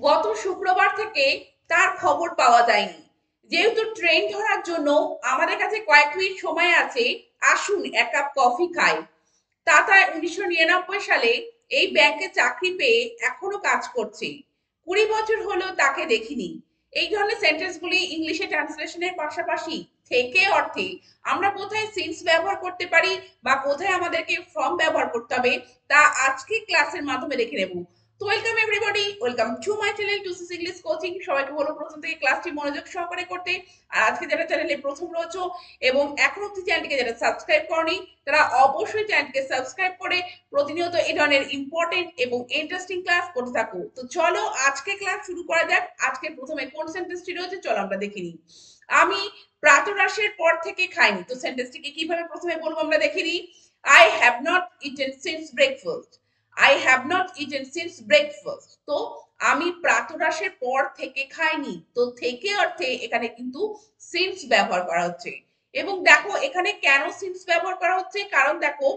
গত শুক্রবার থেকে তার খবর পাওয়া যায়নি। যেহেতু ট্রেন ধরার জন্য আমাদের কাছে কয়েক মিনিট সময় আছে, আসুন এক কাপ কফি খাই। টাটা 1999 সালে এই ব্যাংকে চাকরি পেয়ে এখনো কাজ করছে। 20 বছর হলো তাকে দেখিনি। এই ধরনের সেন্টেন্সগুলি ইংলিশে ট্রান্সলেশনের পাশাপাশি থেকে অর্থে আমরা কোথায় সিন্স ব্যবহার করতে পারি বা কোথায় আমাদেরকে ফ্রম ব্যবহার করতে হবে তা আজকে ক্লাসের মাধ্যমে দেখে নেব। তো welcome everybody, welcome to my channel to sis English coaching. সবাইকে বলবো প্রথম থেকে ক্লাসটি মনোযোগ সহকারে করতে। আর আজকে যারা চ্যানেলে প্রথম রয়েছে এবং এখনো অব্দি চ্যানেলটিকে যারা সাবস্ক্রাইব করনি তারা অবশ্যই চ্যানেলটিকে সাবস্ক্রাইব করে প্রতিনিয়ত এই ধরনের ইম্পর্টেন্ট এবং ইন্টারেস্টিং ক্লাস করতে থাকো। তো চলো আজকে ক্লাস শুরু করা যাক। আজকে প্রথমে কোন সেন্টেন্সটি রয়েছে চলো আমরা দেখে নিই। আমি প্রাতরাশের পর থেকে খাইনি। তো সেন্টেন্সটিকে কিভাবে প্রথমে বলবো আমরা দেখে নিই। I have not eaten since breakfast. I have not eaten since breakfast. তো আমি প্রাতরাশের পর থেকে খাইনি। তো থেকে অর্থে এখানে কিন্তু সিন্স ব্যবহার করা হচ্ছে। এবং দেখো এখানে কেন সিন্স ব্যবহার করা হচ্ছে, কারণ দেখো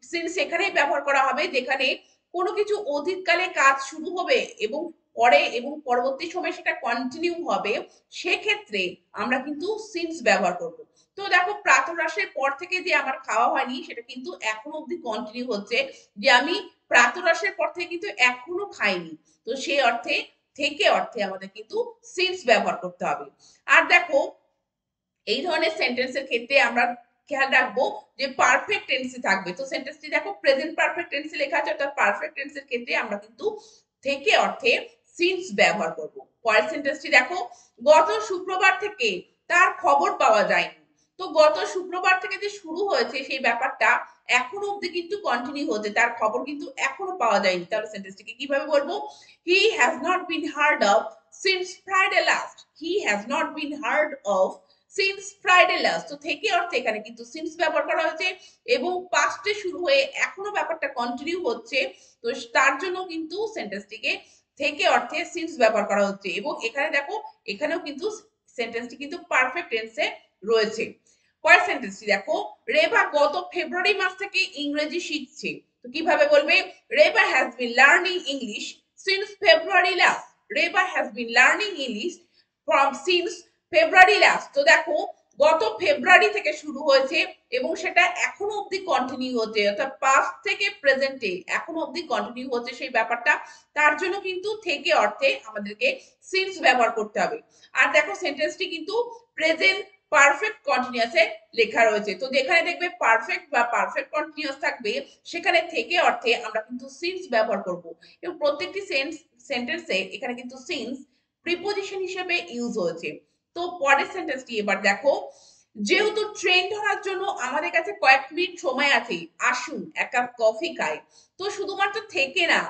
সিন্স এখানেই ব্যবহার করা হবে যেখানে কোনো কিছু অতীতকালে কাজ শুরু হবে এবং পরে এবং পরবর্তী সময় সেটা কন্টিনিউ হবে, সেক্ষেত্রে আমরা কিন্তু সিন্স ব্যবহার করব। তো দেখো প্রাতরাশের পর থেকে যে আমার খাওয়া হয়নি সেটা কিন্তু এখনো অব্দি কন্টিনিউ হচ্ছে, যে আমি প্রাতরাশের পর থেকে কিন্তু এখনো খাইনি। তো সেই অর্থে থেকে অর্থে আমাদের কিন্তু সিন্স ব্যবহার করতে হবে। আর দেখো এই ধরনের সেন্টেন্সের ক্ষেত্রে আমরা খেয়াল রাখবো যে পারফেক্ট টেন্সে থাকবে। তো সেন্টেন্সটি দেখো প্রেজেন্ট পারফেক্ট টেন্সে লেখা আছে, অর্থাৎ পারফেক্ট টেন্সের ক্ষেত্রে আমরা কিন্তু থেকে অর্থে সিন্স ব্যবহার করব। পরের সেন্টেন্সটি দেখো, গত শুক্রবার থেকে তার খবর পাওয়া যায়নি। তো গত শুক্রবার থেকে যে শুরু হয়েছে সেই ব্যাপারটা এখনো অব্দি কিন্তু কন্টিনিউ হচ্ছে, তার খবর কিন্তু এখনো পাওয়া যায়নি। তাহলে সেন্টেন্সটিকে কিভাবে বলবো? He has not been hard of since Friday last. He has not been hard of since Friday last. তো থেকে অর্থে এখানে কিন্তু সিন্স ব্যবহার করা হয়েছে এবং পাস্টে শুরু হয়ে এখনো ব্যাপারটা কন্টিনিউ হচ্ছে। তো তার জন্য কিন্তু সেন্টেন্সটিকে থেকে অর্থে সিন্স ব্যবহার করা হচ্ছে। এবং এখানে দেখো এখানেও কিন্তু সেন্টেন্সটি কিন্তু পারফেক্ট টেন্সে রয়েছে। পরের সেন্টেন্সটি দেখো, রেবা গত ফেব্রুয়ারি মাস থেকে ইংরেজি শিখছে। তো কিভাবে বলবে? Reba has been learning English since February last. Reba has been learning English from since February last. তো দেখো গত ফেব্রুয়ারি থেকে শুরু হয়েছে এবং সেটা এখনো অব্দি কন্টিনিউ হচ্ছে, অর্থাৎ পাস্ট থেকে প্রেজেন্টে এখনো অব্দি কন্টিনিউ হচ্ছে সেই ব্যাপারটা। তার জন্য কিন্তু থেকে অর্থে আমাদেরকে সিন্স ব্যবহার করতে হবে। আর দেখো সেন্টেন্সটি কিন্তু প্রেজেন্ট পারফেক্ট কন্টিনিউয়াসে লেখা রয়েছে। তো যেখানে দেখবে পারফেক্ট বা পারফেক্ট কন্টিনিউয়াস থাকবে সেখানে থেকে অর্থে আমরা কিন্তু সিন্স ব্যবহার করব। এবং প্রত্যেকটি সেন্টেন্সে এখানে কিন্তু সিন্স প্রিপোজিশন হিসেবে ইউজ হয়েছে। তো পরের সেন্টেন্সটি এবার দেখো, যেহেতু ট্রেন ধরার জন্য আমাদের কাছে কয়েক মিনিট সময় আছে, আসুন এক কাপ কফি খাই। তো শুধুমাত্র থেকে না,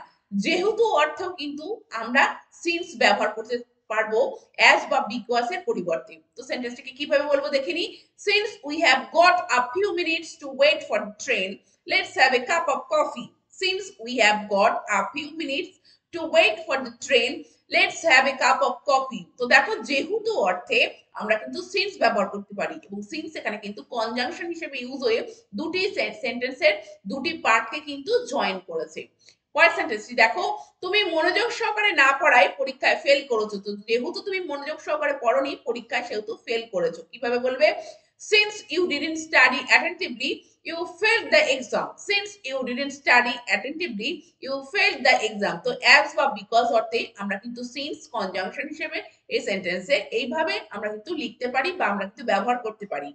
যেহেতু অর্থেও কিন্তু আমরা সিন্স ব্যবহার করতে পারবো অ্যাজ বা বিকজ এর পরিবর্তে। তো সেন্টেন্সটিকে কিভাবে বলবো দেখে নি। Since we have got a few minutes to wait for train, let's have a cup of coffee. Since we have got a few minutes to wait for the train, let's have a cup of coffee. তো দেখো যেহেতু অর্থে আমরা কিন্তু since ব্যবহার করতে পারি এবং সিন্স এখানে কিন্তু কনজাংশন হিসেবে ইউজ হয়ে দুটি সেন্টেন্সের দুটি পার্টকে কিন্তু জয়েন করেছে। পরের সেন্টেন্সটি দেখো, তুমি মনোযোগ সহকারে না পড়ায় পরীক্ষায় ফেল করেছো। তো যেহেতু তুমি মনোযোগ সহকারে পড়োনি পরীক্ষায়, সেহেতু ফেল করেছো। কিভাবে বলবে? Since you didn't study attentively you failed the exam. Since you didn't study attentively you failed the exam. তো অ্যাজ বা বিকজ অর্থে আমরা কিন্তু সিন্স কনজাংশন হিসেবে এই সেন্টেন্সে এইভাবে আমরা কিন্তু লিখতে পারি বা আমরা কিন্তু ব্যবহার করতে পারি।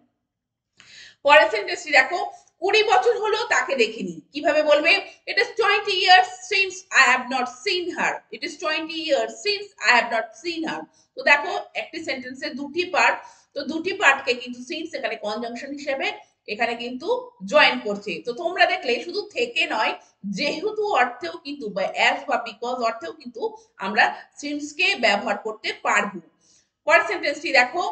পরের সেন্টেন্সটি দেখো, 20 বছর হলো তাকে দেখিনি। কিভাবে বলবে? It is 20 years since I have not seen her. It is 20 years since I have not seen her. তো দেখো একটি সেন্টেন্সে দুটি পার্ট, তো দুটি পার্টকে কিন্তু সিন্স এখানে কনজাংশন হিসেবে এখানে কিন্তু জয়েন করছে। তো তোমরা দেখলে শুধু থেকে নয়, যেহেতু অর্থেও কিন্তু বা অ্যাজ বা বিকজ অর্থেও কিন্তু আমরা সিন্সকে ব্যবহার করতে পারবো। পরের সেন্টেন্সটি দেখো,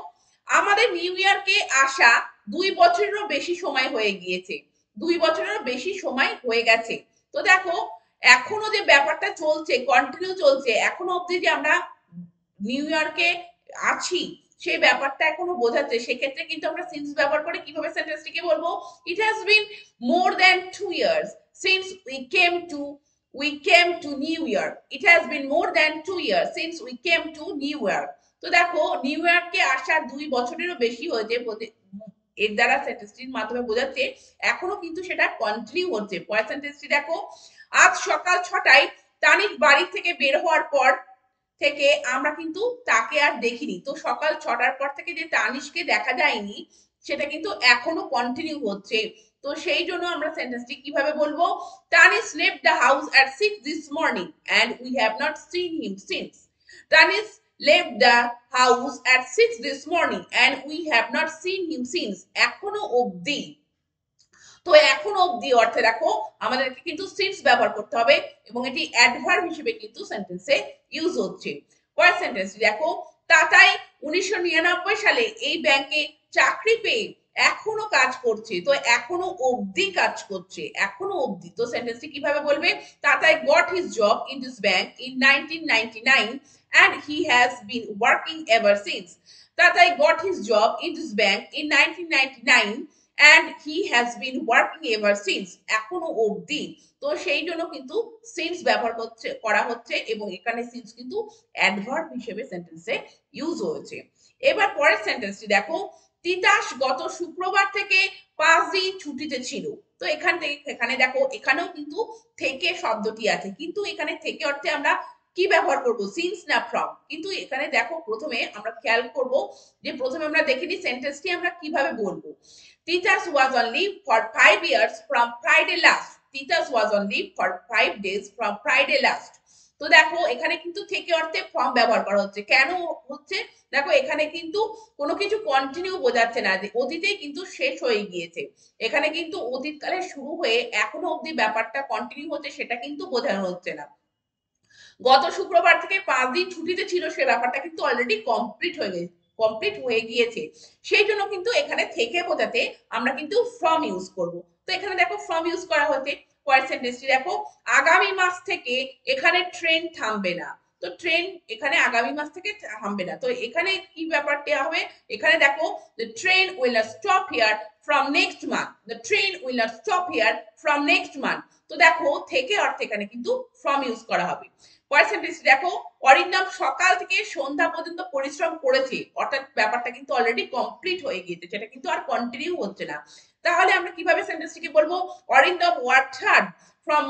আমাদের নিউ ইয়ারকে আসা 2 বছরেরও বেশি সময় হয়ে গিয়েছে। 2 বছরেরও বেশি সময় হয়ে গেছে। তো দেখো এখনো যে ব্যাপারটা চলছে, কন্টিনিউ চলছে, এখনো অব্দি যে আমরা নিউ ইয়র্কে আছি সেই ব্যাপারটা এখনো বোঝাচ্ছে, সেক্ষেত্রে কিন্তু আমরা সিন্স ব্যবহার করে কিভাবে সেন্টেন্সটিকে বলবো? It has been more than 2 years since we came to we came to New York. It has been more than 2 years since we came to New York. তো দেখো নিউ ইয়র্কে আসা 2 বছরেরও বেশি হয়েছে, এর দ্বারা সেন্টেন্সটির মাধ্যমে বোঝাচ্ছে এখনো কিন্তু সেটা কন্টিনিউ হচ্ছে। পরের সেন্টেন্সটি দেখো, আজ সকাল 6টায় তানিশ বাড়ি থেকে বের হওয়ার পর থেকে আমরা কিন্তু তাকে আর দেখিনি। তো সকাল 6টার পর থেকে যে তানিশকে দেখা যায়নি সেটা কিন্তু এখনো কন্টিনিউ হচ্ছে। তো সেই জন্য আমরা সেন্টেন্সটি কিভাবে বলবো, Tanish left the house at 6 this morning and we have not seen him since. Tanish left the house at 6 this morning and we have not seen him since. এখনো অবধি, তো এখনো অবধি অর্থে দেখো আমাদেরকে কিন্তু সিন্স ব্যবহার করতে হবে এবং এটি অ্যাডভার্ব হিসেবে কিন্তু সেন্টেন্সে ইউজ হচ্ছে। পরের সেন্টেন্স দেখো, টাটাই 1999 সালে এই ব্যাংকে চাকরি পেয়ে এখনো কাজ করছে। তো এখনো অবধি কাজ করছে, এখনো অবধি। তো সেন্টেন্সটি কিভাবে বলবে, টাটাই goat his job in this bank in 1999 and he has been working ever since. টাটাই goat his job in this bank in 1999 and he has been working ever since. এখনো অবধি। তো সেই জন্য কিন্তু সিন্স ব্যবহার করা হচ্ছে এবং এখানে সিন্স কিন্তু অ্যাডভার্ব হিসেবে সেন্টেন্সে ইউজ হয়েছে। এবার পরের সেন্টেন্সটি দেখো, তিতাস গত শুক্রবার থেকে 5 দিন ছুটিতে ছিল। তো এখানে দেখো এখানেও কিন্তু থেকে শব্দটি আছে, কিন্তু এখানে থেকে অর্থে আমরা কি ব্যবহার করব, সিন্স না ফ্রম। কিন্তু এখানে দেখো প্রথমে আমরা খেয়াল করব যে প্রথমে আমরা দেখে নিই সেন্টেন্সটি আমরা কিভাবে বলবো। Titus was on leave for 5 years from Friday last. Titus was on leave for 5 days from Friday last. তো দেখো এখানে কিন্তু থেকে অর্থে ফর্ম ব্যবহার করা হচ্ছে। কেন হচ্ছে, দেখো এখানে কিন্তু কোনো কিছু কন্টিনিউ বোঝাচ্ছে না, যে অতীতেই কিন্তু শেষ হয়ে গিয়েছে। এখানে কিন্তু অতীতকালে শুরু হয়ে এখনো অবধি ব্যাপারটা কন্টিনিউ হচ্ছে সেটা কিন্তু বোঝানো হচ্ছে না। গত শুক্রবার থেকে 5 দিন ছুটিতে ছিল সে ব্যাপারটা কিন্তু অলরেডি কমপ্লিট হয়ে গিয়েছে। সেই জন্য কিন্তু এখানে থেকে বোঝাতে আমরা কিন্তু ফ্রম ইউজ করব। তো এখানে দেখো ফ্রম ইউজ করা হয়েছে। পরের সেন্টেন্সটি দেখো, আগামী মাস থেকে এখানে ট্রেন থামবে না। তো ট্রেন এখানে আগামী মাস থেকে থামবে না। তো এখানে কি ব্যাপারটা হবে, এখানে দেখো the train will not stop here from next month. The train will not stop here from next month. তো দেখো থেকে অর্থে এখানে কিন্তু ফ্রম ইউজ করা হবে। পার্সেন্টেজ দেখো, অরিন্দম সকাল থেকে সন্ধ্যা পর্যন্ত পরিশ্রম করেছে, অর্থাৎ ব্যাপারটা কিন্তু অলরেডি কমপ্লিট হয়ে গিয়েছে, সেটা কিন্তু আর কন্টিনিউ হচ্ছে না। তাহলে আমরা কিভাবে সেন্টেন্সটিকে বলবো, Arindam worked hard from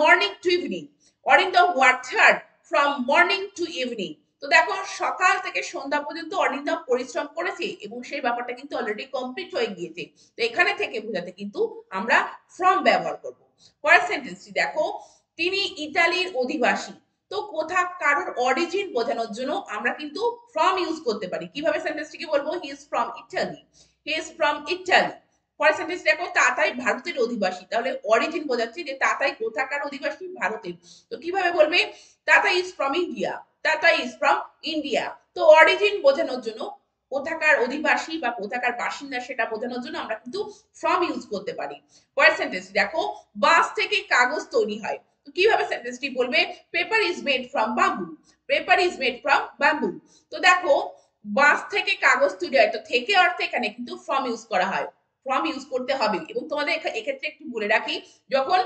morning to evening. Arindam worked hard from morning to evening. তো দেখো সকাল থেকে সন্ধ্যা পর্যন্ত অরিন্দম পরিশ্রম করেছে এবং সেই ব্যাপারটা কিন্তু অলরেডি কমপ্লিট হয়ে গিয়েছে। তো এখানে থেকে বোঝাতে কিন্তু আমরা ফ্রম ব্যবহার করব। পরের সেন্টেন্সটি দেখো, তিনি ইতালির অধিবাসী। তো কোথা কারোর অরিজিন বোঝানোর জন্য আমরা কিন্তু ফ্রম ইউজ করতে পারি। কিভাবে সেন্টেন্সটিকে বলবো, he is from Italy. He is from Italy. পরের সেন্টেন্স দেখো, তাতাই ভারতের অধিবাসী। তাহলে অরিজিন বোঝাচ্ছে যে তাতাই কোথাকার অধিবাসী, ভারতের। তো কিভাবে বলবে, Tatai is from India. Tatai is from India. তো অরিজিন বোঝানোর জন্য, কোথাকার অধিবাসী বা কোথাকার বাসিন্দা সেটা বোঝানোর জন্য আমরা কিন্তু ফ্রম ইউজ করতে পারি। পরের সেন্টেন্স দেখো, বাঁশ থেকে কাগজ তৈরি হয়। তো কিভাবে সেন্টেন্সটি বলবে, paper is made from bamboo. Paper is made from bamboo. তো দেখো বাঁশ থেকে কাগজ তৈরি হয়, তো থেকে অর্থে এখানে কিন্তু ফ্রম ইউজ করা হয়, ফ্রম ইউজ করতে হবে। এবং তোমাদের এক্ষেত্রে একটু বলে রাখি, যখন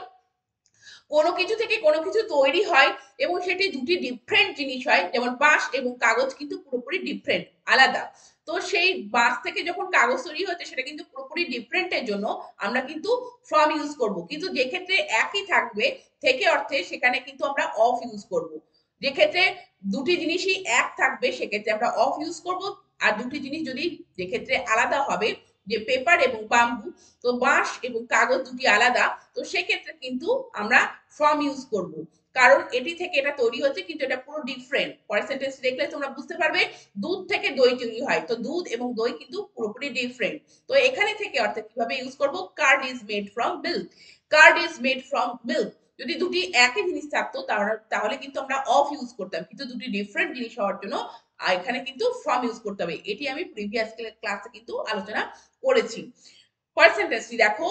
কোনো কিছু থেকে কোনো কিছু তৈরি হয় এবং সেটি দুটি ডিফারেন্ট জিনিস হয়, যেমন বাঁশ এবং কাগজ কিন্তু পুরোপুরি ডিফারেন্ট, আলাদা। তো সেই বাঁশ থেকে যখন কাগজ তৈরি হচ্ছে সেটা কিন্তু পুরোপুরি ডিফারেন্টের জন্য আমরা কিন্তু ফ্রম ইউজ করব। কিন্তু যে ক্ষেত্রে একই থাকবে থেকে অর্থে, সেখানে কিন্তু আমরা অফ ইউজ করব। যে ক্ষেত্রে দুটি জিনিসই এক থাকবে সেক্ষেত্রে আমরা অফ ইউজ করব। আর দুটি জিনিস যদি যে ক্ষেত্রে আলাদা হবে, যে পেপার এবং বাম্বু, তো বাঁশ এবং কাগজ দুটি আলাদা, তো সেক্ষেত্রে কিন্তু আমরা ফ্রম ইউজ করব, কারণ এটি থেকে এটা তৈরি হচ্ছে কিন্তু এটা পুরো ডিফারেন্ট। পরের সেন্টেন্স দেখলে তোমরা বুঝতে পারবে, দুধ থেকে দই তৈরি হয়, তো দুধ এবং দই কিন্তু পুরোপুরি ডিফারেন্ট। তো এখানে থেকে অর্থে কিভাবে ইউজ করব, card is made from milk. Card is made from milk. যদি দুটি একই জিনিস থাকতো তাহলে কিন্তু আমরা অফ ইউজ করতাম, কিন্তু দুটি ডিফারেন্ট জিনিস হওয়ার জন্য এখানে কিন্তু ফ্রম ইউজ করতে হবে। এটি আমি প্রিভিয়াস ক্লাসে কিন্তু আলোচনা করেছি। পরের সেন্টেন্সটি দেখো,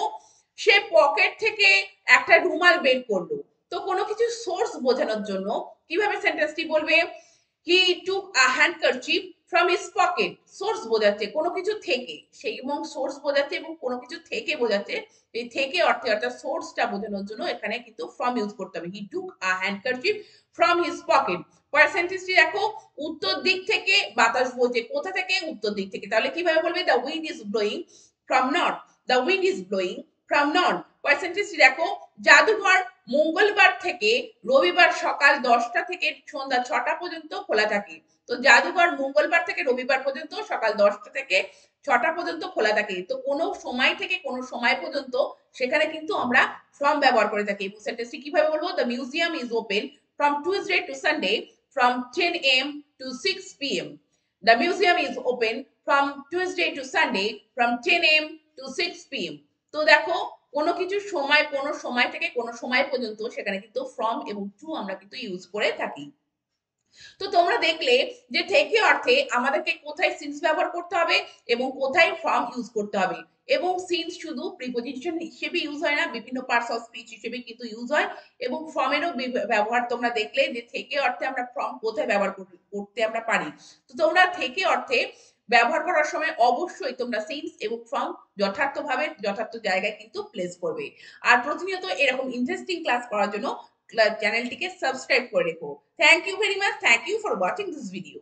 সে পকেট থেকে একটা রুমাল বের করলো। তো কোনো কিছু সোর্স বোঝানোর জন্য কিভাবে সেন্টেন্সটি বলবে, he took a handkerchief from his pocket, source বোঝাচ্ছে কোনো কিছু থেকে, সেই এবং সোর্স বোঝাচ্ছে এবং কোনো কিছু থেকে বোঝাচ্ছে। এই থেকে অর্থে অর্থাৎ সোর্সটা বোঝানোর জন্য এখানে কিন্তু ফ্রম ইউজ করতে হবে। হি took a handkerchief from his pocket. পরের সেন্টেন্সটি দেখো, উত্তর দিক থেকে বাতাস বইছে, কোথা থেকে? উত্তর দিক থেকে। তাহলে কিভাবে বলবে? The wind is blowing from north, the wind is blowing from north. পরের সেন্টেন্সটি দেখো, জাদুঘর মঙ্গলবার থেকে রবিবার সকাল 10টা থেকে সন্ধ্যা 6টা পর্যন্ত খোলা থাকে। তো জাদুঘর মঙ্গলবার থেকে রবিবার পর্যন্ত সকাল 10টা থেকে 6টা পর্যন্ত খোলা থাকে। তো কোনো সময় থেকে কোনো সময় পর্যন্ত সেখানে কিন্তু আমরা ফ্রম ব্যবহার করে থাকি। সেন্টেন্সটি কিভাবে বলবো? The museum is open from Tuesday to Sunday from 10 AM to 6 PM. The museum is open from Tuesday to Sunday from 10 AM to 6 PM. তো দেখো, কোনো কিছু সময় কোনো সময় থেকে কোনো সময় পর্যন্ত সেখানে কিন্তু ফ্রম এবং টু আমরা কিন্তু ইউজ করে থাকি। তো তোমরা দেখলে যে থেকে অর্থে আমাদেরকে কোথায় সিন্স ব্যবহার করতে হবে এবং কোথায় ফ্রম ইউজ করতে হবে। এবং সিন্স শুধু প্রিপোজিশন হিসেবে ইউজ হয় না, বিভিন্ন পার্টস অফ স্পিচ হিসেবে কিন্তু ইউজ হয়। এবং ফ্রমেরও ব্যবহার তোমরা দেখলে যে থেকে অর্থে আমরা ফ্রম কোথায় ব্যবহার করতে আমরা পারি। তো তোমরা থেকে অর্থে ব্যবহার করার সময় অবশ্যই তোমরা সিন্স এবং ফ্রম যথার্থভাবে যথার্থ জায়গায় কিন্তু প্লেস করবে। আর প্রতিনিয়ত এরকম ইন্টারেস্টিং ক্লাস করার জন্য চ্যানেলটিকে সাবস্ক্রাইব করে রেখো। Thank you very much. Thank you for watching this video.